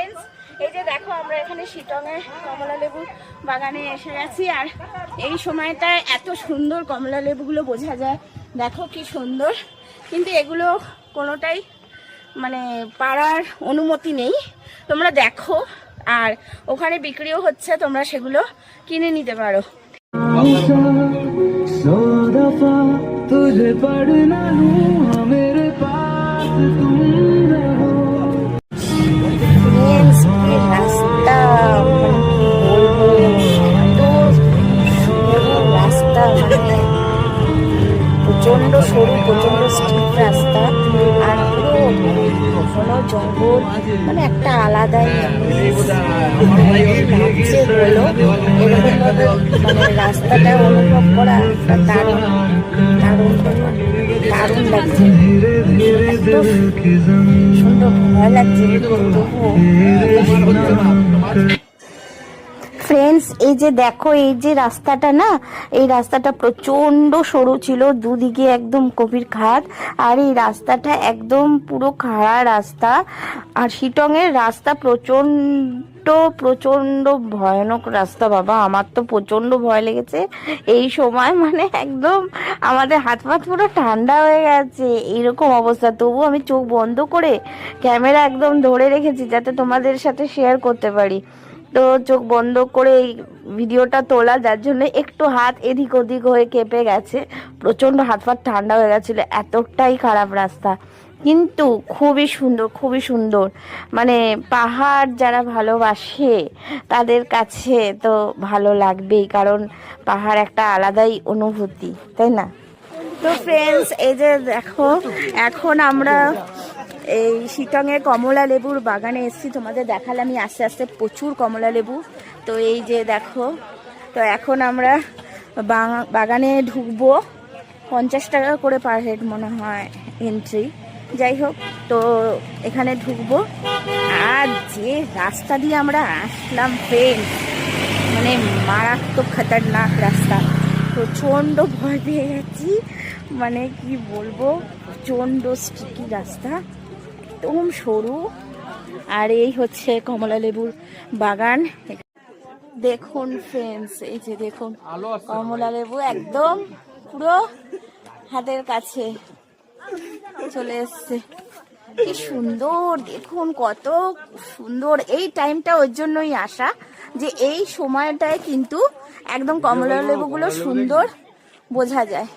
Friends, এই যে দেখো আমরা এখানে শিটংয়ে কমলা লেবু বাগানে এসে গেছি। আর এই সময়টায় এত সুন্দর কমলা লেবুগুলো বোঝা যায়, দেখো কি সুন্দর। কিন্তু এগুলো কোনোটাই মানে পাড়ার অনুমতি নেই, তোমরা দেখো। আর ওখানে বিক্রিও হচ্ছে, তোমরা সেগুলো কিনে নিতে পারো। রাস্তা রাস্তা মানে প্রচন্ড সরু, প্রচন্ড স্টিপ রাস্তা, আর পুরো ঘন জঙ্গল, মানে একটা আলাদাই লাগছে বলো। এরকম ভাবে মানে রাস্তাটা অনুভব করা দারুণ দারুণ দারুণ লাগছে, এত সুন্দর ভয় লাগছে তবুও। ফ্রেন্ডস, এই যে দেখো, এই যে রাস্তাটা না, এই রাস্তাটা প্রচন্ড সরু ছিল, দুদিকে একদম গভীর খাদ। আর এই রাস্তাটা একদম পুরো খাড়া রাস্তা। আর শিটংয়ের রাস্তা প্রচন্ড ভয়ানক রাস্তা বাবা। আমার তো প্রচন্ড ভয় লেগেছে এই সময়, মানে একদম আমাদের হাত পা পুরো ঠান্ডা হয়ে গেছে এইরকম অবস্থা। তবু আমি চোখ বন্ধ করে ক্যামেরা একদম ধরে রেখেছি যাতে তোমাদের সাথে শেয়ার করতে পারি। তো চোখ বন্ধ করে এই ভিডিওটা তোলা, যার জন্য একটু হাত এদিক ওদিক হয়ে কেঁপে গেছে, প্রচন্ড হাত পা ঠান্ডা হয়ে গেছিল, এতটাই খারাপ রাস্তা। কিন্তু খুবই সুন্দর, খুবই সুন্দর। মানে পাহাড় যারা ভালোবাসে তাদের কাছে তো ভালো লাগবেই, কারণ পাহাড় একটা আলাদাই অনুভূতি, তাই না? তো ফ্রেন্ডস, এই যে দেখো, এখন আমরা এই শিটংয়ে কমলা লেবুর বাগানে এসেছি, তোমাদের দেখালাম আস্তে আস্তে প্রচুর কমলা লেবু। তো এই যে দেখো, তো এখন আমরা বাগানে ঢুকবো, 50 টাকা করে পার হেড মনে হয় এন্ট্রি। যাই হোক, তো এখানে ঢুকবো। আর যে রাস্তা দিয়ে আমরা আসলাম ফ্রেন্ডস, মানে মারাত্মক খতরনাক রাস্তা, প্রচণ্ড ভয় পেয়ে গেছি, মানে কি বলবো, প্রচণ্ড স্টিকি রাস্তা, একদম সরু। আর এই হচ্ছে কমলা লেবুর বাগান। দেখুন ফ্রেন্ডস, এই যে দেখুন কমলা লেবু একদম পুরো হাতের কাছে চলে এসছে, কি সুন্দর দেখুন, কত সুন্দর। এই টাইমটা ওর জন্যই আসা, যে এই সময়টায় কিন্তু একদম কমলা লেবুগুলো সুন্দর বোঝা যায়।